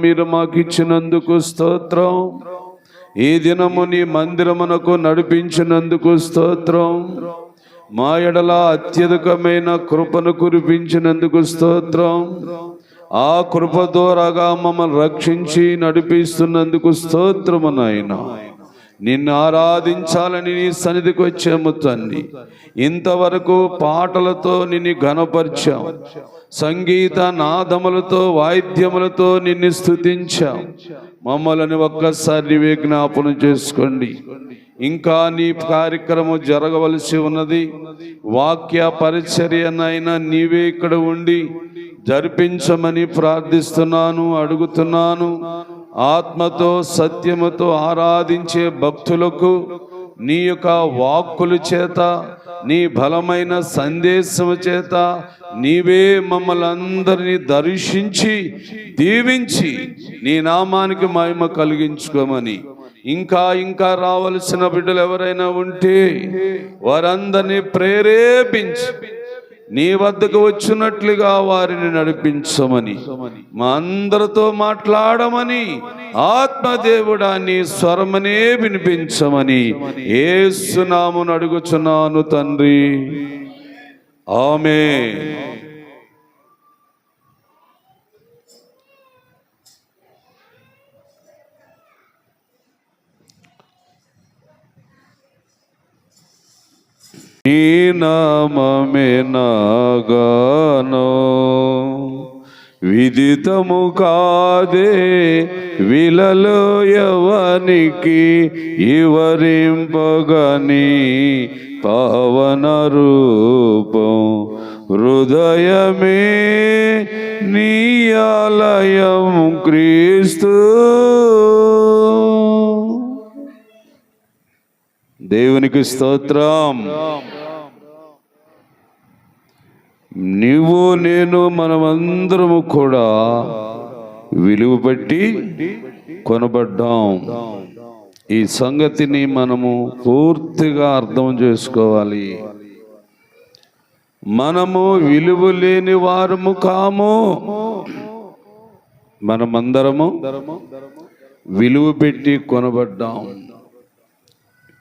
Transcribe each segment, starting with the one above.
మీరు మాకు ఇచ్చినందుకు స్తోత్రం. ఈ దినము నీ మందిరమునకు నడిపించినందుకు స్తోత్రం. మా ఎడల అత్యధికమైన కృపను కురిపించినందుకు స్తోత్రం. ఆ కృప ద్వారాగా మమ్మల్ని రక్షించి నడిపిస్తున్నందుకు స్తోత్రము నాయనా. నిన్ను ఆరాధించాలని నీ సన్నిధికి వచ్చాము తండ్రి. ఇంతవరకు పాటలతో నిన్ను ఘనపరిచాం, సంగీత నాదములతో వాయిద్యములతో నిన్ను స్తుతించాం. మమ్మల్ని ఒక్కసారి జ్ఞాపన చేసుకోండి. ఇంకా నీ కార్యక్రమం జరగవలసి ఉన్నది. వాక్య పరిచర్యనైనా నీవే ఇక్కడ ఉండి జరిపించమని ప్రార్థిస్తున్నాను, అడుగుతున్నాను. ఆత్మతో సత్యముతో ఆరాధించే భక్తులకు నీ యొక్క వాక్కుల చేత, నీ బలమైన సందేశము చేత నీవే మమ్మల్ని అందరినీ దర్శించి దీవించి నీ నామానికి మహిమ కలిగించుకోమని, ఇంకా ఇంకా రావలసిన బిడ్డలు ఎవరైనా ఉంటే వారందరినీ ప్రేరేపించి నీ వద్దకు వచ్చినట్లుగా వారిని నడిపించమని, మా అందరితో మాట్లాడమని, ఆత్మదేవుడా నీ స్వరమనే వినిపించమని యేసు నామమున అడుగుచున్నాను తండ్రి. ఆమేన్. నీ నామమే నాగానో విదితము కాదే, విలలో ఎవనికి వివరింపగని పావన రూపం. హృదయమే నీ ఆలయం క్రీస్తు. దేవునికి స్తోత్రం. నీవు నేను మనమందరము కూడా విలువ పెట్టి కొనబడ్డాం. ఈ సంగతిని మనము పూర్తిగా అర్థం చేసుకోవాలి. మనము విలువ లేని వారము కాము. మనమందరము విలువ పెట్టి కొనబడ్డాం,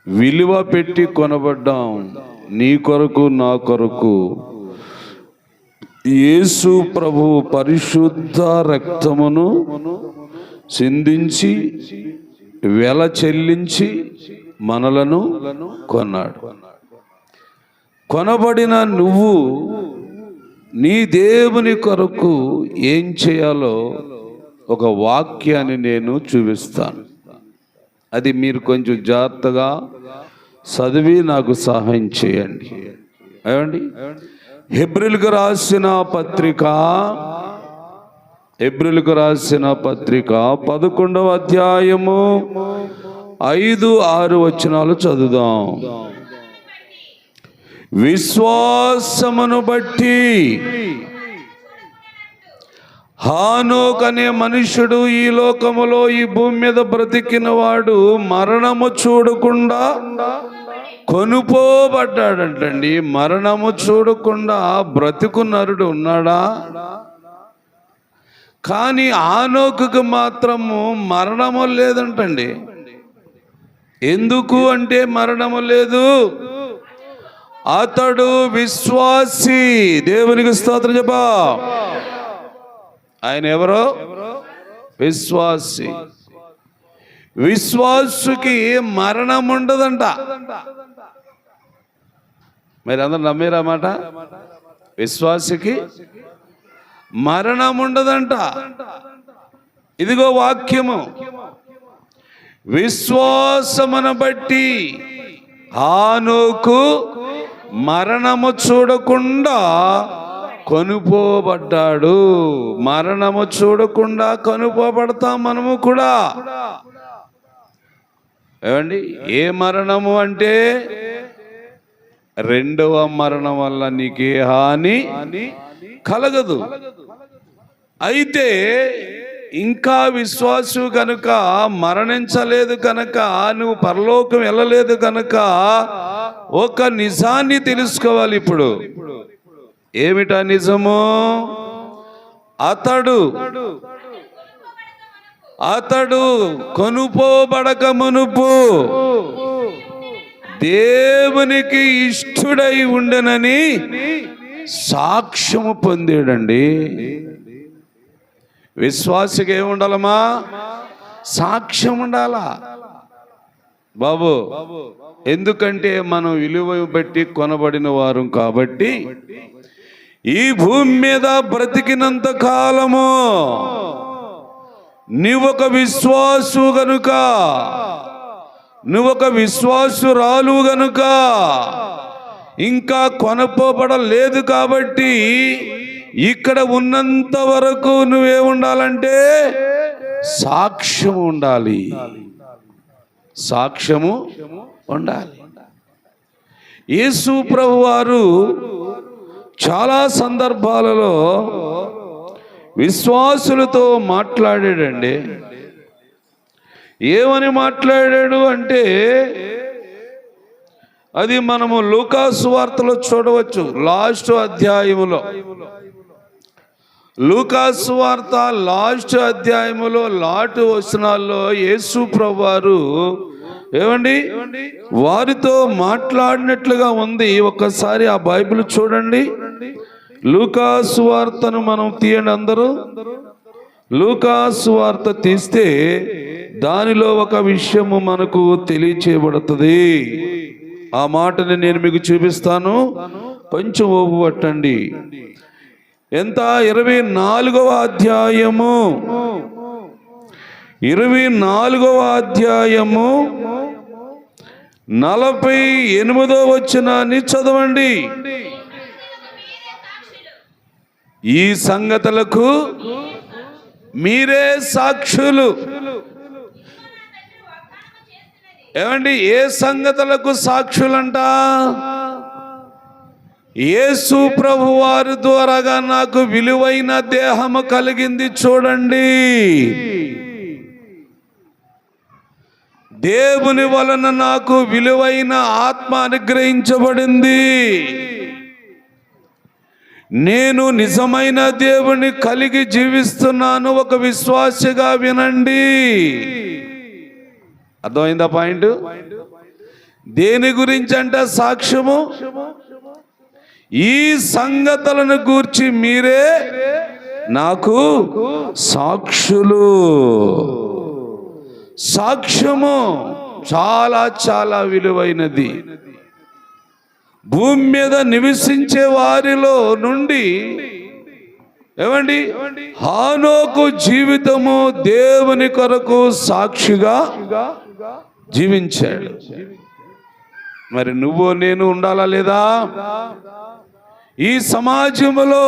విలువ పెట్టి కొనబడ్డాం. నీ కొరకు నా కొరకు యేసు ప్రభు పరిశుద్ధ రక్తమును చిందించి వెల చెల్లించి మనలను కొన్నాడు. కొనబడిన నువ్వు నీ దేవుని కొరకు ఏం చేయాలో ఒక వాక్యాన్ని నేను చూపిస్తాను. అది మీరు కొంచెం జాగ్రత్తగా చదివి నాకు సహాయం చేయండి. ఏమండి? హెబ్రీయులకు రాసిన పత్రిక 11వ అధ్యాయము 5-6 వచనాలు చదువుదాం. విశ్వాసమును బట్టి హానోక్ అనే మనుష్యుడు ఈ లోకములో ఈ భూమి మీద బ్రతికిన వాడు మరణము చూడకుండా కొనుపోబడ్డాడంటండి. మరణము చూడకుండా బ్రతుకు నరుడు ఉన్నాడా? కానీ హానోకుకు మాత్రము మరణము లేదంటండి. ఎందుకు అంటే మరణము లేదు, అతడు విశ్వాసి. దేవునికి స్తోత్రం చెప్పా. ఆయన ఎవరో? విశ్వాసి. విశ్వాసుకి మరణం ఉండదంట. మీరు అందరూ నమ్మేరా మాట? విశ్వాసికి మరణం ఉండదంట. ఇదిగో వాక్యము. విశ్వాసమును బట్టి హానోకు మరణము చూడకుండా కొనుపోబడ్డాడు. మరణము చూడకుండా కొనుపోబడతాం మనము కూడా. ఏమండి? ఏ మరణము అంటే రెండవ మరణం వల్ల నీకే హాని కలగదు. అయితే ఇంకా విశ్వాసు కనుక మరణించలేదు కనుక, నువ్వు పరలోకం వెళ్ళలేదు కనుక ఒక నిజాన్ని తెలుసుకోవాలి. ఇప్పుడు ఏమిటా నిజము? అతడు అతడు కొనుపోబడక మునుపు దేవునికి ఇష్టుడై ఉండెనని సాక్ష్యము పొందాడండి. విశ్వాసికి ఏముండాలమ్మా? సాక్ష్యం ఉండాలా బాబు. ఎందుకంటే మనం విలువ బట్టి కొనబడిన వారు కాబట్టి ఈ భూమి మీద బ్రతికినంత కాలము నీవొక విశ్వాసు గనుక, నువ్వొక విశ్వాసురాలు గనుక ఇంకా కొనపోబడలేదు కాబట్టి ఇక్కడ ఉన్నంత వరకు నువ్వేముండాలంటే సాక్ష్యము ఉండాలి. సాక్ష్యము ఉండాలి. యేసు ప్రభువారు చాలా సందర్భాలలో విశ్వాసులతో మాట్లాడాడండి. ఏమని మాట్లాడాడు అంటే అది మనము లూకా సువార్తలో చూడవచ్చు. లాస్ట్ అధ్యాయములో, లూకా సువార్త లాస్ట్ అధ్యాయములో లాటు వచనాల్లో యేసు ప్రభువారు ఏమండి వారితో మాట్లాడినట్లుగా ఉంది. ఒక్కసారి ఆ బైబిల్ చూడండి. లూకా సువార్తను మనం తీయండి అందరూ. లూకా సువార్త తీస్తే దానిలో ఒక విషయము మనకు తెలియచేయబడుతుంది. ఆ మాటని నేను మీకు చూపిస్తాను, కొంచెం ఓపు పట్టండి. ఎంత? 24వ అధ్యాయము, 24వ అధ్యాయము 48వ వచనాన్ని చదవండి. ఈ సంగతులకు మీరే సాక్షులు. ఏమండి? ఏ సంగతులకు సాక్షులంట? యేసు ప్రభు వారి ద్వారాగా నాకు విలువైన దేహము కలిగింది చూడండి. దేవుని వలన నాకు విలువైన ఆత్మ అనుగ్రహించబడింది. నేను నిజమైన దేవుని కలిగి జీవిస్తున్నాను. ఒక విశ్వాసిగా వినండి. అర్థమైందా పాయింట్? దేని గురించి అంటే సాక్ష్యము? ఈ సంగతులను గూర్చి మీరే నాకు సాక్షులు. సాక్ష్యము చాలా చాలా విలువైనది. భూమి మీద నివసించే వారిలో నుండి ఏమండి హానోకు జీవితము దేవుని కొరకు సాక్షిగా జీవించాడు. మరి నువ్వు నేను ఉండాలా లేదా? ఈ సమాజంలో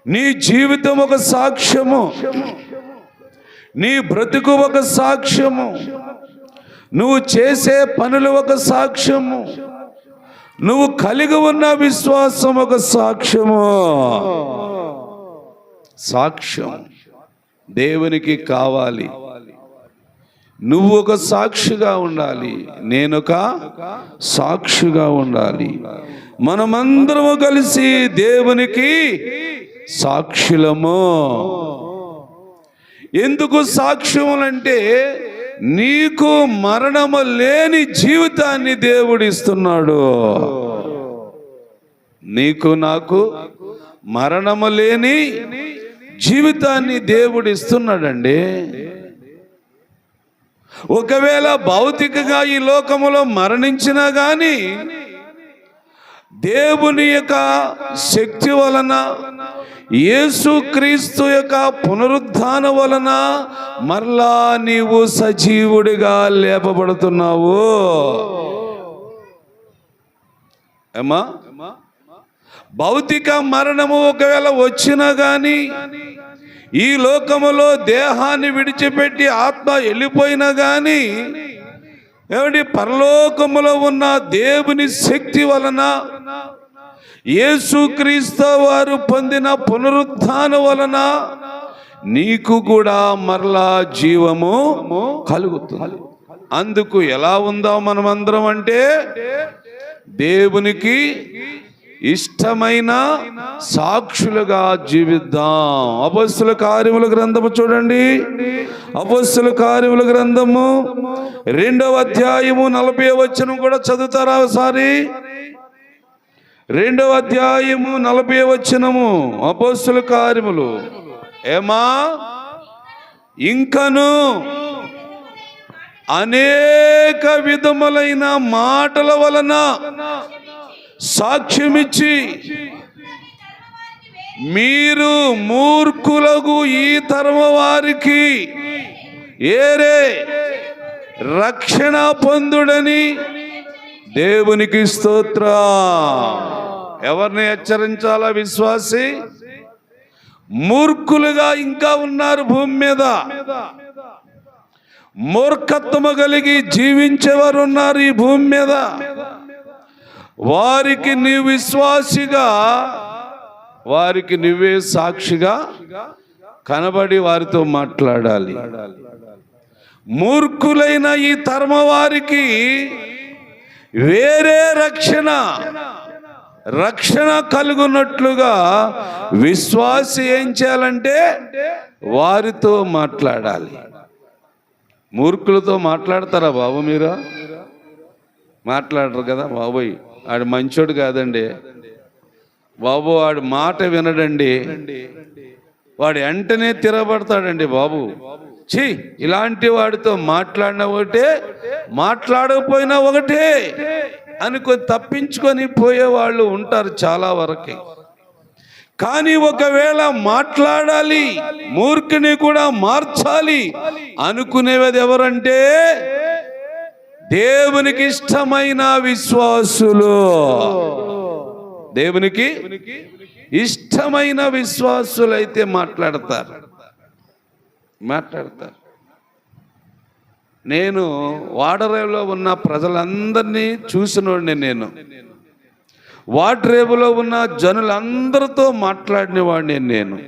నీ జీవితం ఒక సాక్ష్యము, నీ బ్రతుకు ఒక సాక్ష్యము, నువ్వు చేసే పనులు ఒక సాక్ష్యము, నువ్వు కలిగి ఉన్న విశ్వాసం ఒక సాక్ష్యము. సాక్ష్యం దేవునికి కావాలి. నువ్వు ఒక సాక్షిగా ఉండాలి, నేనొక సాక్షిగా ఉండాలి. మనమందరము కలిసి దేవునికి సాక్షులము. ఎందుకు సాక్ష్యములంటే నీకు మరణము లేని జీవితాన్ని దేవుడిస్తున్నాడు. నీకు నాకు మరణము లేని జీవితాన్ని దేవుడిస్తున్నాడండి. ఒకవేళ భౌతికంగా ఈ లోకములో మరణించినా గాని దేవుని యొక్క శక్తి వలన, యేసుక్రీస్తు యొక్క పునరుద్ధాన వలన మరలా నీవు సజీవుడిగా లేపబడుతున్నావు. ఏమా? భౌతిక మరణము ఒకవేళ వచ్చినా గాని, ఈ లోకములో దేహాన్ని విడిచిపెట్టి ఆత్మ వెళ్ళిపోయినా గాని, ఏమండి పరలోకములో ఉన్న దేవుని శక్తి వలన, యేసుక్రీస్తు వారు పొందిన పునరుద్ధాన వలన నీకు కూడా మరలా జీవము కలుగుతుంది. అందుకు ఎలా ఉందాం మనమందరం అంటే దేవునికి ఇష్టమైన సాక్షులుగా జీవిద్దాం. అపొస్తలుల కార్యముల గ్రంథము చూడండి. అపొస్తలుల కార్యముల గ్రంథము 2వ అధ్యాయము 40వ వచనం కూడా చదువుతారా ఒకసారి? 2వ అధ్యాయము 40వ వచనము అపొస్తలుల కార్యములు. ఏమా ఇంకను అనేక విధములైన మాటల వలన సాక్ష్యమిచ్చి మీరు మూర్ఖులకు ఈ తరము వారికి ఏరే రక్షణ పొందుడని దేవునికి స్తోత్రం. ఎవరిని హెచ్చరించాలా? విశ్వాసి. మూర్ఖులుగా ఇంకా ఉన్నారు భూమి మీద. మూర్ఖత్వము కలిగి జీవించేవారు ఉన్నారు ఈ భూమి మీద. వారికి నీ విశ్వాసిగా, వారికి నువ్వే సాక్షిగా కనబడి వారితో మాట్లాడాలి. మూర్ఖులైన ఈ తరమ వారికి వేరే రక్షణ కలుగునట్లుగా విశ్వాసి ఏం చేయాలంటే వారితో మాట్లాడాలి. మూర్ఖులతో మాట్లాడతారా బాబు? మీరు మాట్లాడరు కదా. బాబోయ్ ఆడు మంచోడు కాదండి బాబు, వాడు మాట వినడండి, వాడు వెంటనే తిరగబడతాడండి బాబు. ఛీ, ఇలాంటి వాడితో మాట్లాడిన ఒకటే, మాట్లాడకపోయినా ఒకటే అనుకొని తప్పించుకొని పోయేవాళ్ళు ఉంటారు చాలా వరకు. కానీ ఒకవేళ మాట్లాడాలి, మూర్ఖుని కూడా మార్చాలి అనుకునేది ఎవరంటే దేవునికి ఇష్టమైన విశ్వాసులు. దేవునికి ఇష్టమైన విశ్వాసులైతే మాట్లాడతారు. నేను వాడరేవులో ఉన్న ప్రజలందరినీ చూసినోడిని. నేను వాడరేవులో ఉన్న జనులందరితో మాట్లాడిన వాడిని నేను.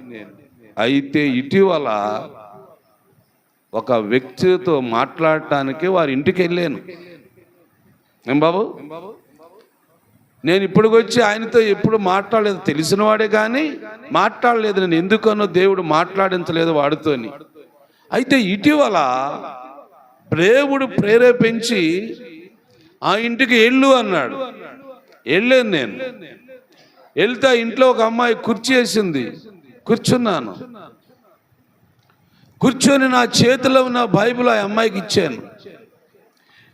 అయితే ఇటీవల ఒక వ్యక్తితో మాట్లాడటానికి వారి ఇంటికి వెళ్ళాను. ఏం బాబు, నేను ఇప్పటికొచ్చి ఆయనతో ఎప్పుడు మాట్లాడలేదు, తెలిసిన వాడే కానీ మాట్లాడలేదు. నేను ఎందుకనో దేవుడు మాట్లాడించలేదు వాడితోని. అయితే ఇటీవల దేవుడు ప్రేరేపించి ఆ ఇంటికి వెళ్ళు అన్నాడు. వెళ్ళాను. నేను వెళ్తే ఇంట్లో ఒక అమ్మాయి కుర్చీ వేసింది. కూర్చున్నాను. కూర్చొని నా చేతిలో ఉన్న బైబిల్ ఆ అమ్మాయికి ఇచ్చాను.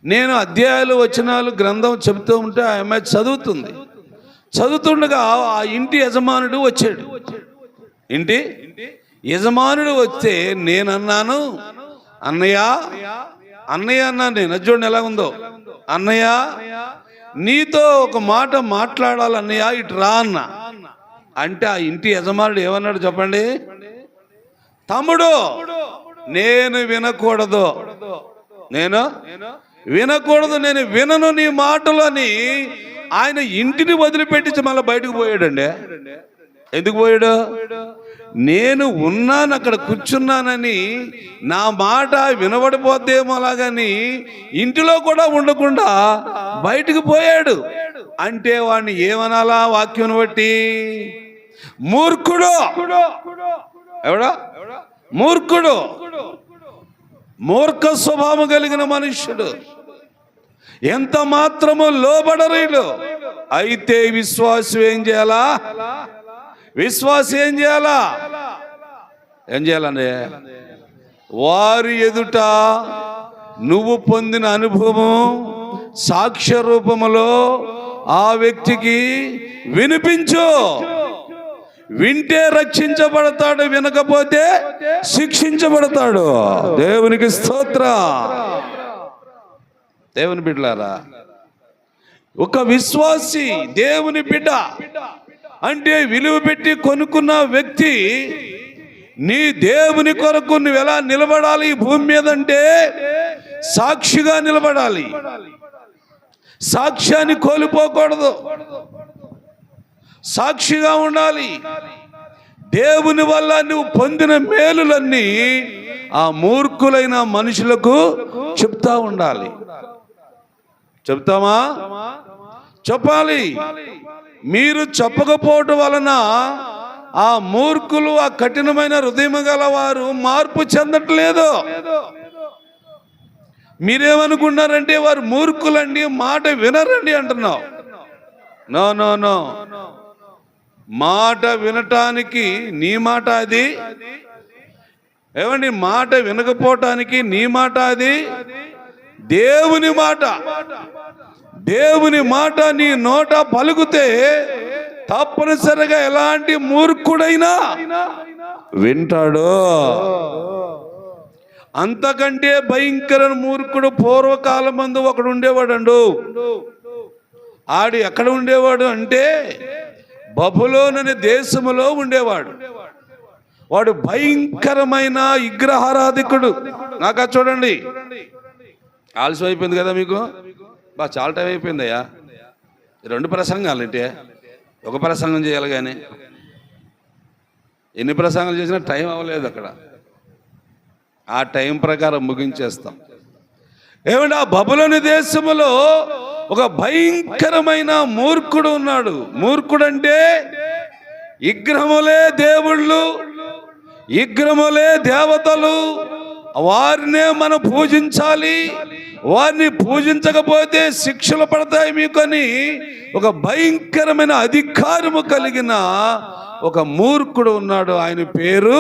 నేను అధ్యాయాలు వచనాలు గ్రంథం చెబుతూ ఉంటే ఆ అమ్మాయి చదువుతుంది. చదువుతుండగా ఆ ఇంటి యజమానుడు వచ్చాడు. ఇంటి యజమానుడు వస్తే నేనన్నాను, అన్నయ్య అన్నాను. నేను చూడండి ఎలా ఉందో. అన్నయ్య, నీతో ఒక మాట మాట్లాడాలి అన్నయ్య, ఇటు రా అన్న. అంటే ఆ ఇంటి యజమానుడు ఏమన్నాడు చెప్పండి? తమ్ముడు, నేను వినకూడదు, నేను వినను నీ మాటలు అని ఆయన ఇంటిని వదిలిపెట్టి మళ్ళీ బయటకు పోయాడండి. ఎందుకు పోయాడు? నేను ఉన్నాను, అక్కడ కూర్చున్నానని, నా మాట వినబడిపోద్దేమో అలాగని ఇంటిలో కూడా ఉండకుండా బయటకు పోయాడు. అంటే వాడిని ఏమనాలా? వాక్యం బట్టి మూర్ఖుడు. ఎవడా? మూర్ఖుడు, మూర్ఖ స్వభావం కలిగిన మనుష్యుడు. ఎంత మాత్రము లోబడరీలు. అయితే విశ్వాసం ఏం చేయాలా? విశ్వాసం ఏం చేయాలండి? వారి ఎదుట నువ్వు పొందిన అనుభవం సాక్ష్య రూపములో ఆ వ్యక్తికి వినిపించు. వింటే రక్షించబడతాడు, వినకపోతే శిక్షించబడతాడు. దేవునికి స్తోత్రం. దేవుని బిడ్డలారా, ఒక విశ్వాసి, దేవుని బిడ్డ అంటే విలువ పెట్టి కొనుక్కున్న వ్యక్తి, నీ దేవుని కొరకు నువ్వు ఎలా నిలబడాలి ఈ భూమి మీద అంటే సాక్షిగా నిలబడాలి. సాక్ష్యాన్ని కోల్పోకూడదు, సాక్షిగా ఉండాలి. దేవుని వల్ల నువ్వు పొందిన మేలులన్నీ ఆ మూర్ఖులైన మనుషులకు చెప్తా ఉండాలి. చెప్తామా? చెప్పాలి. మీరు చెప్పకపోవటం వలన ఆ మూర్ఖులు, ఆ కఠినమైన హృదయం గల వారు మార్పు చెందట్లేదు. మీరేమనుకున్నారంటే వారు మూర్ఖులండి, మాట వినరండి అంటున్నావు. నో నో నో, మాట వినటానికి నీ మాట అది. ఏమండి, మాట వినకపోవటానికి నీ మాట అది. దేవుని మాట, దేవుని మాట నీ నోట పలుకుతే తప్పనిసరిగా ఎలాంటి మూర్ఖుడైనా వింటాడు. అంతకంటే భయంకర మూర్ఖుడు పూర్వకాలం మందు ఒకడు ఉండేవాడు. ఆడు ఎక్కడ ఉండేవాడు అంటే బబులోను అనే దేశములో ఉండేవాడు. వాడు భయంకరమైన విగ్రహారాధికుడు. నాకా చూడండి, ఆలస్యం అయిపోయింది కదా మీకు, చాలా టైం అయిపోయిందయ్యా. 2 ప్రసంగాలు అంటే ఒక ప్రసంగం చేయాలి, కానీ ఎన్ని ప్రసంగాలు చేసినా టైం అవ్వలేదు. అక్కడ ఆ టైం ప్రకారం ముగించేస్తాం. ఏమంటే ఆ బబులోను దేశములో ఒక భయంకరమైన మూర్ఖుడు ఉన్నాడు. మూర్ఖుడు అంటే విగ్రహములే దేవుళ్ళు, విగ్రహములే దేవతలు, వారినే మనం పూజించాలి, వారిని పూజించకపోతే శిక్షలు పడతాయి మీకని ఒక భయంకరమైన అధికారము కలిగిన ఒక మూర్ఖుడు ఉన్నాడు. ఆయన పేరు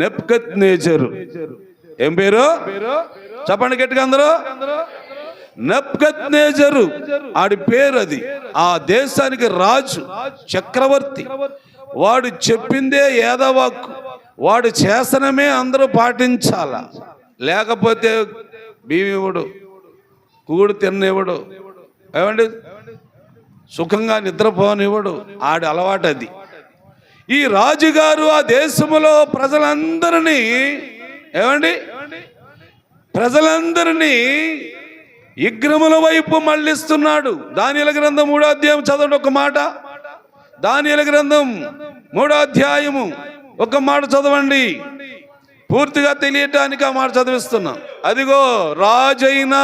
నెబుకద్నెజరు. ఏం పేరు చెప్పండి గట్టిగా అందరూ. నెబుకద్నెజరు ఆడి పేరు అది. ఆ దేశానికి రాజు, చక్రవర్తి. వాడు చెప్పిందే ఏదవాక్కు, వాడు శాసనమే అందరూ పాటించాల. లేకపోతే బియ్యమివ్వడు, కూడు తిన్నివ్వడు, ఏమండి సుఖంగా నిద్రపోనివ్వడు. ఆడి అలవాటు అది. ఈ రాజుగారు ఆ దేశములో ప్రజలందరినీ, ఏమండి ప్రజలందరినీ విగ్రహముల వైపు మళ్ళిస్తున్నాడు. దానియేలు గ్రంథం 3వ అధ్యాయం చదవండి ఒక మాట. దానియేలు గ్రంథం 3వ అధ్యాయము ఒక మాట చదవండి. పూర్తిగా తెలియటానికి ఆ మాట చదివిస్తున్నాం. అదిగో రాజైన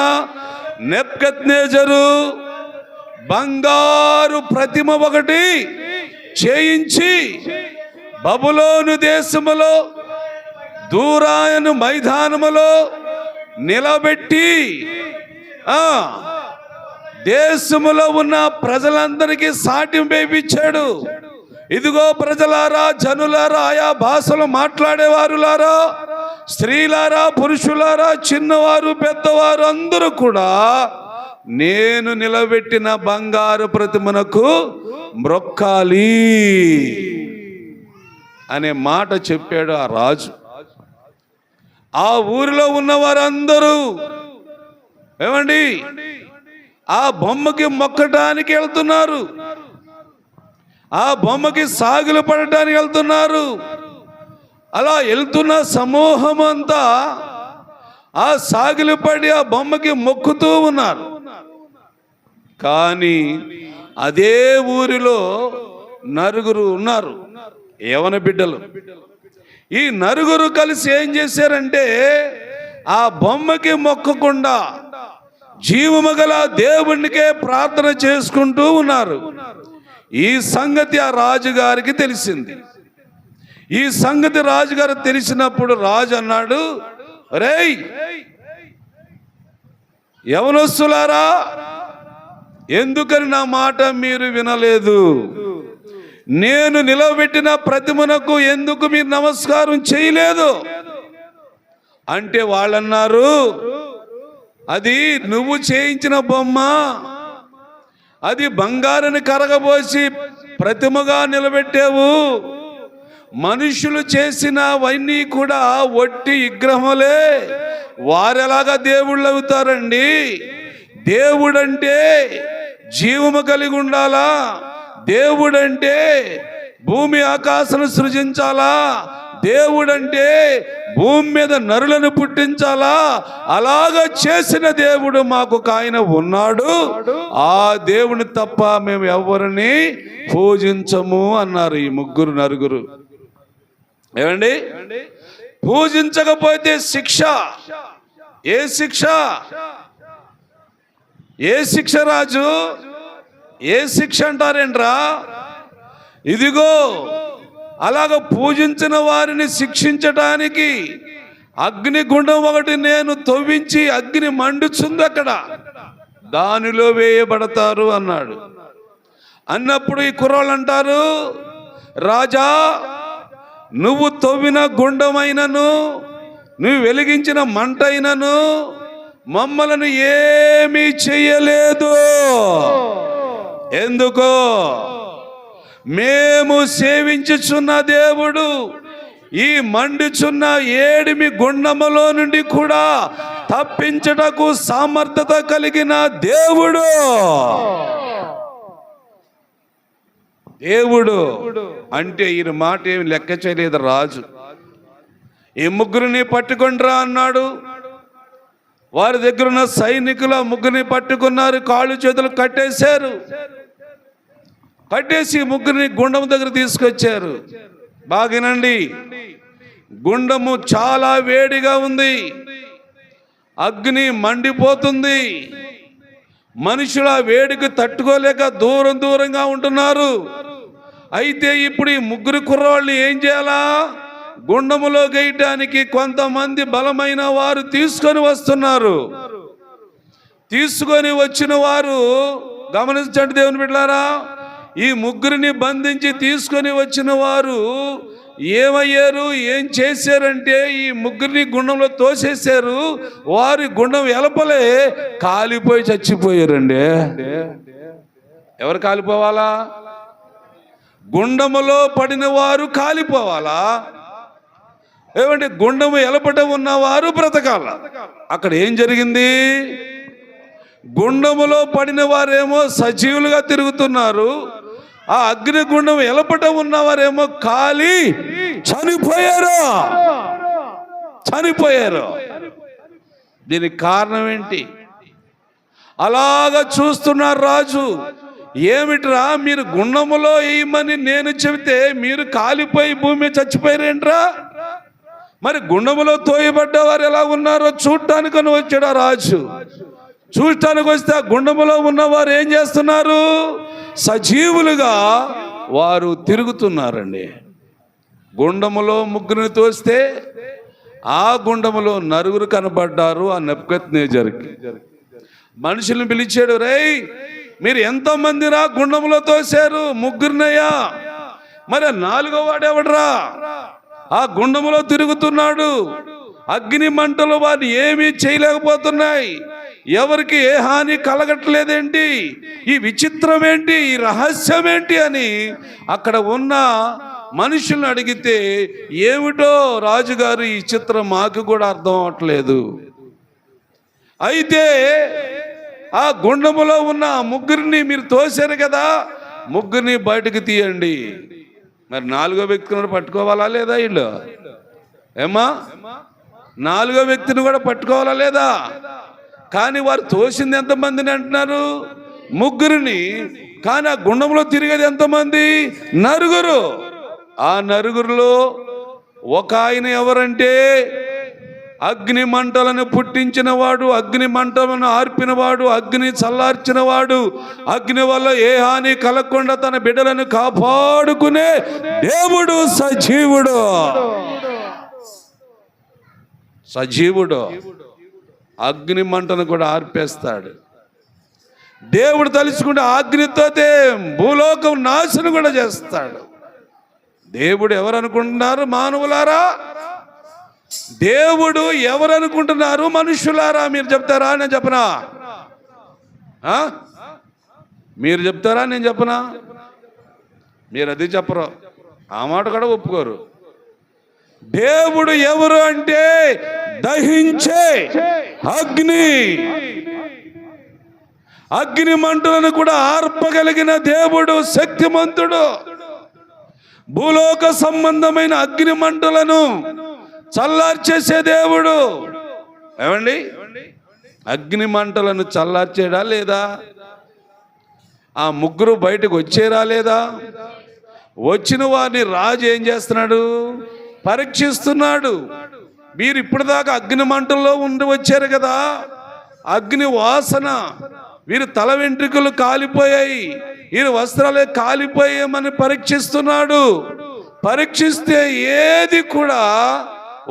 నెబుకద్నెజరు బంగారు ప్రతిమ ఒకటి చేయించి బబులోను దేశములో దూరాయను మైదానములో నిలబెట్టి దేశములో ఉన్న ప్రజలందరికీ సాటింపు వేయించాడు. ఇదిగో ప్రజలారా, జనులారా, ఆయా భాషలు మాట్లాడేవారులారా, స్త్రీలారా, పురుషులారా, చిన్నవారు, పెద్దవారు అందరూ కూడా నేను నిలబెట్టిన బంగారు ప్రతిమనకు మ్రొక్కాలి అనే మాట చెప్పాడు ఆ రాజు. ఆ ఊరిలో ఉన్న వారందరూ ఏమండి ఆ బొమ్మకి మొక్కటానికి వెళ్తున్నారు, ఆ బొమ్మకి సాగులు పడటానికి వెళ్తున్నారు. అలా వెళ్తున్న సమూహం అంతా ఆ సాగులు పడి ఆ బొమ్మకి మొక్కుతూ ఉన్నారు. కానీ అదే ఊరిలో నలుగురు ఉన్నారు, యవన బిడ్డలు. ఈ నలుగురు కలిసి ఏం చేశారంటే ఆ బొమ్మకి మొక్కకుండా జీవము గల దేవునికే ప్రార్థన చేసుకుంటూ ఉన్నారు. ఈ సంగతి ఆ రాజుగారికి తెలిసింది. ఈ సంగతి రాజుగారు తెలిసినప్పుడు రాజు అన్నాడు, రేయ్ యవనస్తులారా, ఎందుకని నా మాట మీరు వినలేదు? నేను నిలబెట్టిన ప్రతిమనకు ఎందుకు మీరు నమస్కారం చేయలేదు అంటే వాళ్ళన్నారు, అది నువ్వు చేయించిన బొమ్మ, అది బంగారుని కరగబోసి ప్రతిమగా నిలబెట్టావు. మనుషులు చేసినవన్నీ కూడా ఒట్టి విగ్రహములే. వారెలాగా దేవుళ్ళు అవుతారండి? దేవుడంటే జీవము కలిగి ఉండాలా, దేవుడంటే భూమి ఆకాశను సృజించాలా, దేవుడంటే భూమి మీద నరులను పుట్టించాలా. అలాగా చేసిన దేవుడు మాకు ఆయన ఉన్నాడు. ఆ దేవుని తప్ప మేము ఎవరిని పూజించము అన్నారు ఈ ముగ్గురు నలుగురు. ఏమండి, పూజించకపోతే శిక్ష. ఏ శిక్ష? ఏ శిక్ష రాజు? ఏ శిక్ష అంటారేంట్రా? ఇదిగో అలాగ పూజించిన వారిని శిక్షించటానికి అగ్నిగుండం ఒకటి నేను తవ్వించి అగ్ని మండుచుంది అక్కడ, దానిలో వేయబడతారు అన్నాడు. అన్నప్పుడు ఈ కుర్రాళ్ళు అంటారు, రాజా నువ్వు తవ్విన గుండమైనను నువ్వు వెలిగించిన మంట అయినను మమ్మలను ఏమీ చెయ్యలేదు. ఎందుకో మేము సేవించుచున్న దేవుడు ఈ మండుచున్న ఏడిమి గుండములో నుండి కూడా తప్పించుటకు సామర్థ్యత కలిగిన దేవుడు. దేవుడు అంటే ఈయన మాట ఏమి లెక్క చేయలేదు రాజు. ఈ ముగ్గురిని పట్టుకొండ్రా అన్నాడు. వారి దగ్గర ఉన్న సైనికులు ఆ ముగ్గురిని పట్టుకున్నారు, కాళ్ళు చేతులు కట్టేశారు. కట్టేసి ముగ్గురిని గుండం దగ్గర తీసుకొచ్చారు. బాగినండి, గుండము చాలా వేడిగా ఉంది, అగ్ని మండిపోతుంది. మనుషులు ఆ వేడికి తట్టుకోలేక దూరంగా ఉంటున్నారు. అయితే ఇప్పుడు ఈ ముగ్గురు కుర్రవాళ్ళు ఏం చేయాలా? గుండములో గేయటానికి కొంతమంది బలమైన వారు తీసుకొని వస్తున్నారు. తీసుకొని వచ్చిన వారు గమనించండి దేవుని బిడ్డలారా, ఈ ముగ్గురిని బంధించి తీసుకొని వచ్చిన వారు ఏమయ్యారు, ఏం చేశారంటే ఈ ముగ్గురిని గుండంలో తోసేశారు. వారి గుండం ఎలపలే కాలిపోయి చచ్చిపోయారండి. ఎవరు కాలిపోవాలా? గుండములో పడిన వారు కాలిపోవాలా? ఏమంటే గుండము ఎలపట ఉన్నవారు బ్రతకాల. అక్కడ ఏం జరిగింది? గుండములో పడిన వారేమో సజీవులుగా తిరుగుతున్నారు, ఆ అగ్నిగుండం ఎలపట ఉన్నవారేమో కాలి చనిపోయారు. దీనికి కారణం ఏంటి? అలాగా చూస్తున్నారు రాజు. ఏమిట్రా మీరు గుండములో వేయమని నేను చెబితే మీరు కాలిపోయి భూమి చచ్చిపోయారేంట్రా? మరి గుండములో తోయబడ్డవారు ఎలా ఉన్నారో చూడటానికని వచ్చాడు రాజు. చూడటానికి వస్తే ఆ గుండములో ఉన్నవారు ఏం చేస్తున్నారు? సజీవులుగా వారు తిరుగుతున్నారండి. గుండములో ముగ్గురిని తోస్తే ఆ గుండములో నలుగురు కనబడ్డారు. ఆ నెబుకద్నెజరుకి మనుషులను పిలిచాడు, రేయ్ మీరు ఎంతమందిరా గుండములో తోశారు? ముగ్గురినయ్యా. మరి నాలుగో వాడెవడరా? ఆ గుండములో తిరుగుతున్నాడు. అగ్ని మంటలు వారిని ఏమీ చేయలేకపోతున్నాయి. ఎవరికి ఏ హాని కలగట్లేదేంటి? ఈ విచిత్రం ఏంటి? ఈ రహస్యం ఏంటి అని అక్కడ ఉన్న మనుషులను అడిగితే, ఏమిటో రాజుగారు ఈ చిత్రం మాకు కూడా అర్థం అవట్లేదు. అయితే ఆ గుండములో ఉన్న ముగ్గురిని మీరు తోశారు కదా, ముగ్గురిని బయటకు తీయండి. మరి నాలుగో వ్యక్తిని పట్టుకోవాలా లేదా? వీళ్ళు ఏమా నాలుగో వ్యక్తిని కూడా పట్టుకోవాలా లేదా? కానీ వారు తోసింది ఎంతమందిని అంటున్నారు? ముగ్గురిని. కానీ ఆ గుండంలో తిరిగేది ఎంతమంది? నలుగురు. ఆ నలుగురిలో ఒక ఆయన ఎవరంటే అగ్ని మంటలను పుట్టించిన వాడు, అగ్ని మంటలను ఆర్పినవాడు, అగ్ని చల్లార్చినవాడు, అగ్ని వల్ల ఏ హాని కలగకుండా తన బిడ్డలను కాపాడుకునే దేవుడు సజీవుడు. అగ్ని మంటను కూడా ఆర్పేస్తాడు. దేవుడు తలుచుకుంటే అగ్నితో భూలోకం నాశనం కూడా చేస్తాడు. దేవుడు ఎవరనుకుంటున్నారు మానవులారా? దేవుడు ఎవరనుకుంటున్నారు మనుషులారా? మీరు చెప్తారా? నేను చెప్పనా? మీరు చెప్తారా? నేను చెప్పనా? మీరు అది చెప్పరు, ఆ మాట కూడా ఒప్పుకోరు. దేవుడు ఎవరు అంటే దహించే అగ్ని. అగ్ని మంటలను కూడా ఆర్పగలిగిన దేవుడు శక్తిమంతుడు. భూలోక సంబంధమైన అగ్ని మంటలను చల్లార్చేసే దేవుడు. ఏమండి, అగ్ని మంటలను చల్లార్చేడా లేదా? ఆ ముగ్గురు బయటకు వచ్చేరా లేదా? వచ్చిన వారిని రాజు ఏం చేస్తున్నాడు? పరీక్షిస్తున్నాడు. మీరు ఇప్పటిదాకా అగ్ని మంటల్లో ఉండి వచ్చారు కదా, అగ్ని వాసన వీరి తల వెంట్రుకలు కాలిపోయాయి, వీరి వస్త్రాలే కాలిపోయామని పరీక్షిస్తున్నాడు. పరీక్షిస్తే ఏది కూడా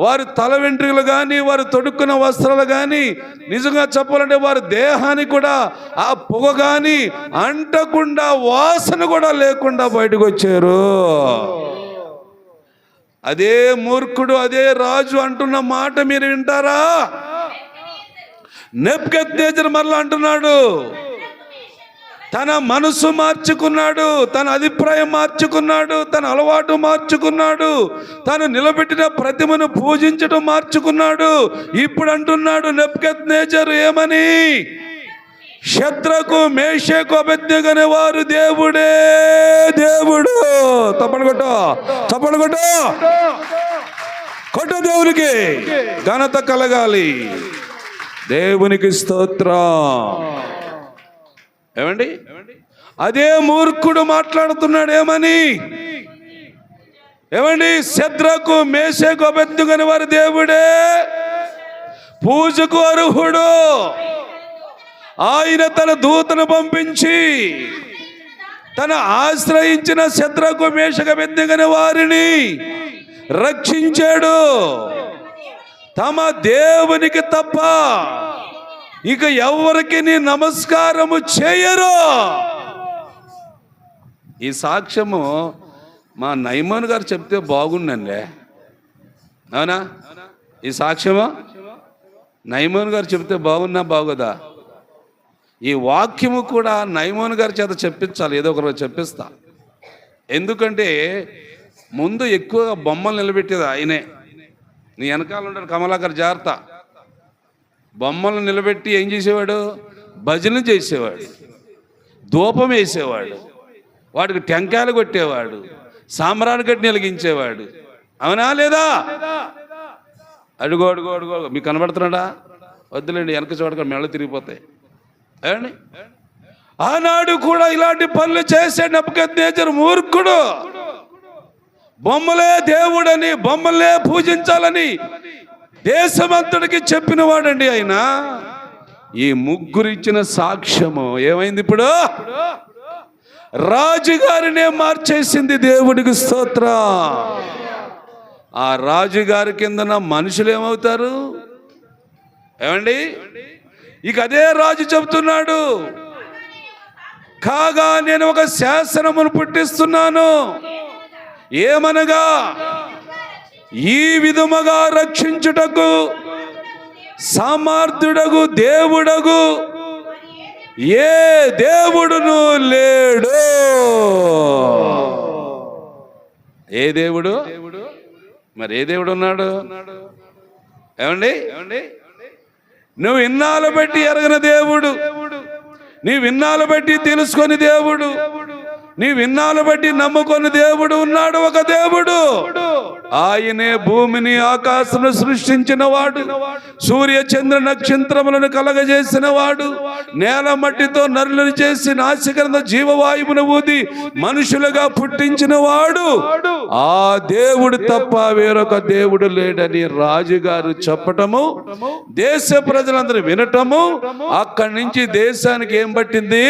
వారి తల వెంట్రుకలు కానీ వారు తొడుక్కున్న వస్త్రాలు కానీ నిజంగా చెప్పాలంటే వారి దేహానికి కూడా ఆ పొగ కానీ అంటకుండా వాసన కూడా లేకుండా బయటకు వచ్చారు. అదే మూర్ఖుడు అదే రాజు అంటున్న మాట మీరు వింటారా? నెబుకద్నెజరు మరలా అంటున్నాడు, తన మనసు మార్చుకున్నాడు, తన అభిప్రాయం మార్చుకున్నాడు, తన అలవాటు మార్చుకున్నాడు, తను నిలబెట్టిన ప్రతిమను పూజించడం మార్చుకున్నాడు. ఇప్పుడు అంటున్నాడు నెబుకద్నెజరు ఏమని? శద్రకు మేషకు అబేద్నెగో అనే వారు దేవుడే దేవుడు. తప్పడు కొట్ట దేవునికి ఘనత కలగాలి. దేవునికి స్తోత్రం. ఏమండి? అదే మూర్ఖుడు మాట్లాడుతున్నాడు ఏమని? ఏమండి? శద్రకు మేషకు అబేద్నెగో అనే వారు దేవుడే, పూజకు అర్హుడు. ఆయన తన దూతను పంపించి తన ఆశ్రయించిన శద్రకు మేషకు అబేద్నెగో అనే వారిని రక్షించాడు. తమ దేవునికి తప్ప ఇక ఎవరికి నీ నమస్కారము చేయరు. ఈ సాక్ష్యము మా నయమాన్ గారు చెప్తే బాగుండండి. అవునా? ఈ సాక్ష్యము నయమాన్ గారు చెప్తే బాగున్నా బాగోదా? ఈ వాక్యము కూడా నయమాన్ గారి చేత చెప్పించాలి. ఏదో ఒకరోజు చెప్పిస్తా. ఎందుకంటే ముందు ఎక్కువగా బొమ్మలు నిలబెట్టేది ఆయనే. నీ వెనకాల ఉంటాడు కమలాకర్, జాగ్రత్త. బొమ్మలు నిలబెట్టి ఏం చేసేవాడు? భజన చేసేవాడు, ధూపం వేసేవాడు, వాడికి టెంకాయలు కొట్టేవాడు, సాంబ్రాణి కట్టి వెలిగించేవాడు. అవునా లేదా? అడుగో మీకు కనబడుతున్నాడా? వద్దులేండి, వెనక చూడక మెళ్ళ తిరిగిపోతాయి. ఏమండి? ఆనాడు కూడా ఇలాంటి పనులు చేసే నెబుకద్నెజరు మూర్ఖుడు. బొమ్మలే దేవుడని, బొమ్మలే పూజించాలని దేశమంతటికి చెప్పిన వాడండి ఆయన. ఈ ముగ్గురు ఇచ్చిన సాక్ష్యము ఏమైంది? ఇప్పుడు రాజుగారినే మార్చేసింది. దేవుడికి స్తోత్రం. ఆ రాజుగారి కిందన మనుషులు ఏమవుతారు? ఏమండి? ఇక అదే రాజు చెబుతున్నాడు, కాగా నేను ఒక శాసనమును పుట్టిస్తున్నాను. ఏమనగా, ఈ విధముగా రక్షించుటకు సమర్థుడగు దేవుడగు ఏ దేవుడును లేడు. ఏ దేవుడు? మరి ఏ దేవుడు ఉన్నాడు? ఏమండి? నువ్వు ఇన్నాళ్ళు బట్టి ఎరగని దేవుడు, నీవు ఇన్నాళ్ళు బట్టి తెలుసుకొని దేవుడు, నీవు ఇన్నాళ్ళు బట్టి నమ్ముకొని దేవుడు ఉన్నాడు. ఒక దేవుడు. ఆయనే భూమిని ఆకాశమును సృష్టించిన వాడు, సూర్య చంద్ర నక్షత్రములను కలగజేసిన వాడు, నేల మట్టితో నరులను చేసి నాసికరంద జీవవాయువును ఊది మనుషులుగా పుట్టించిన వాడు. ఆ దేవుడు తప్ప వేరొక దేవుడు లేడని రాజుగారు చెప్పటము, దేశ ప్రజలందరూ వినటము, అక్కడి నుంచి దేశానికి ఏం పట్టింది?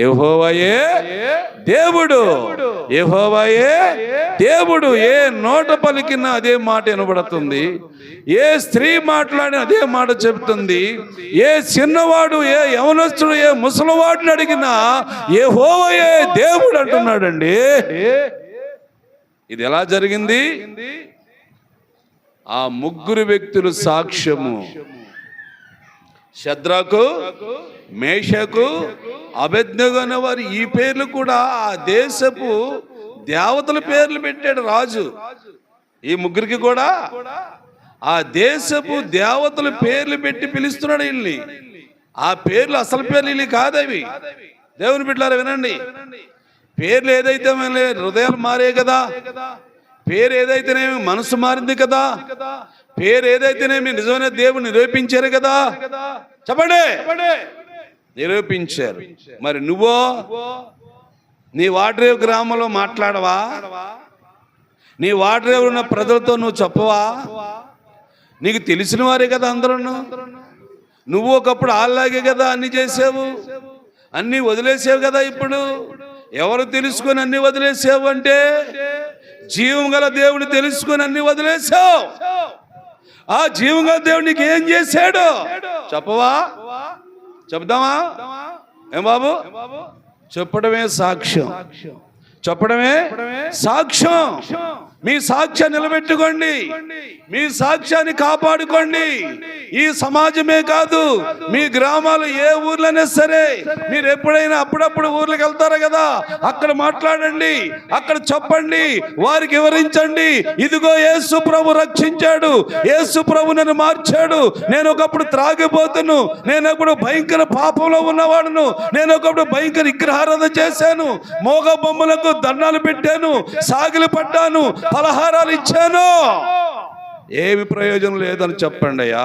యెహోవాయే దేవుడు, యెహోవాయే దేవుడు. ఏ నోట పలికినా అదే మాట వినబడుతుంది, ఏ స్త్రీ మాట్లాడిన అదే మాట చెబుతుంది. ఏ చిన్నవాడు, ఏ యవనస్తుడు, ఏ ముసలివాడిని అడిగినా యెహోవాయే దేవుడు అంటున్నాడండి. ఇది ఎలా జరిగింది? ఆ ముగ్గురు వ్యక్తులు సాక్ష్యము. శద్రకు, మేషకు, అబేద్నెగో అనే వారు. ఈ పేర్లు కూడా ఆ దేశపు దేవతల పేర్లు పెట్టాడు రాజు. ఈ ముగ్గురికి కూడా ఆ దేశపు దేవతల పేర్లు పెట్టి పిలుస్తున్నాడు వీళ్ళని. ఆ పేర్లు అసలు పేర్లు వీళ్ళు కాదవి. దేవుని బిడ్డలారా వినండి, పేర్లు ఏదైతే హృదయాలు మారే కదా, పేరు ఏదైతేనేమి మనసు మారింది కదా, పేరు ఏదైతేనేమి నిజమైన దేవుని నిరూపించారు కదా. చెప్పండి, నిరూపించారు. మరి నువ్వో నీ వాడ్రేవు గ్రామంలో మాట్లాడవా? నీ వాడ్రేవు ఉన్న ప్రజలతో నువ్వు చెప్పవా? నీకు తెలిసిన వారే కదా అందరూ. నువ్వు ఒకప్పుడు అలాగే కదా అన్ని చేసావు, అన్ని వదిలేసావు కదా. ఇప్పుడు ఎవరు తెలుసుకొని అన్ని వదిలేసావు అంటే జీవం గల దేవుని తెలుసుకొని అన్ని వదిలేసావు. ఆ జీవం గల దేవుడు నీకు ఏం చేశాడు చెప్పవా? చెప్దామా? ఏం బాబు? చెప్పడమే సాక్ష్యం, చెప్పడమే సాక్ష్యం. మీ సాక్ష్యాన్ని నిలబెట్టుకోండి, మీ సాక్ష్యాన్ని కాపాడుకోండి. ఈ సమాజమే కాదు, మీ గ్రామాలు ఏ ఊర్లోనే సరే, మీరు ఎప్పుడైనా అప్పుడప్పుడు ఊర్లకు వెళ్తారు కదా, అక్కడ మాట్లాడండి, అక్కడ చెప్పండి, వారికి వివరించండి. ఇదిగో యేసు ప్రభు రక్షించాడు, యేసు ప్రభు నన్ను మార్చాడు. నేను ఒకప్పుడు త్రాగిపోతును, నేను ఒకప్పుడు భయంకర పాపంలో ఉన్నవాడును, నేను ఒకప్పుడు భయంకర విగ్రహారాధన చేశాను, మోగ బొమ్మలకు దండాలు పెట్టాను, సాగిలి పడ్డాను, పలహారాలు ఇచ్చాను, ఏమి ప్రయోజనం లేదని చెప్పండి అయ్యా.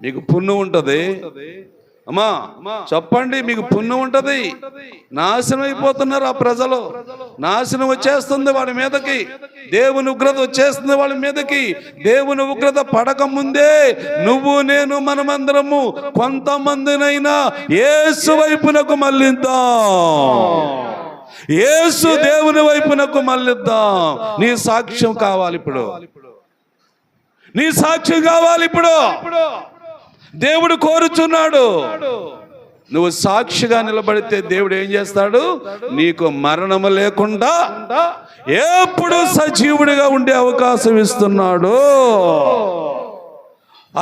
మీకు పుణ్యం ఉంటది అమ్మా, చెప్పండి, మీకు పుణ్యం ఉంటది. నాశనం అయిపోతున్నారు ఆ ప్రజలు, నాశనం వచ్చేస్తుంది వాళ్ళ మీదకి, దేవుని ఉగ్రత వచ్చేస్తుంది వాళ్ళ మీదకి. దేవుని ఉగ్రత పడక ముందే నువ్వు నేను మనమందరము కొంతమందినైనా యేసు వైపునకు మళ్ళిద్దాం, యేసు దేవుని వైపునకు మళ్ళిద్దాం. నీ సాక్ష్యం కావాలి ఇప్పుడు, నీ సాక్ష్యం కావాలి ఇప్పుడు. దేవుడు కోరుచున్నాడు. నువ్వు సాక్షిగా నిలబడితే దేవుడు ఏం చేస్తాడు? నీకు మరణము లేకుండా ఎప్పుడు సజీవుడిగా ఉండే అవకాశం ఇస్తున్నాడు.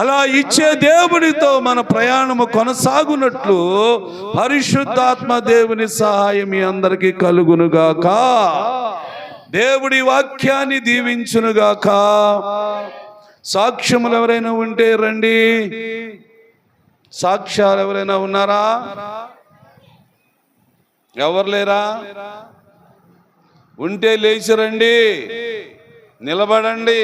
అలా ఇచ్చే దేవుడితో మన ప్రయాణము కొనసాగునట్లు పరిశుద్ధాత్మ దేవుని సహాయం మీ అందరికీ కలుగునుగాక. దేవుడి వాక్యాన్ని దీవించునుగాక. సాక్ష్యములు ఎవరైనా ఉంటే రండి. సాక్ష్యాలు ఎవరైనా ఉన్నారా? ఎవరు లేరా? ఉంటే లేచి రండి, నిలబడండి.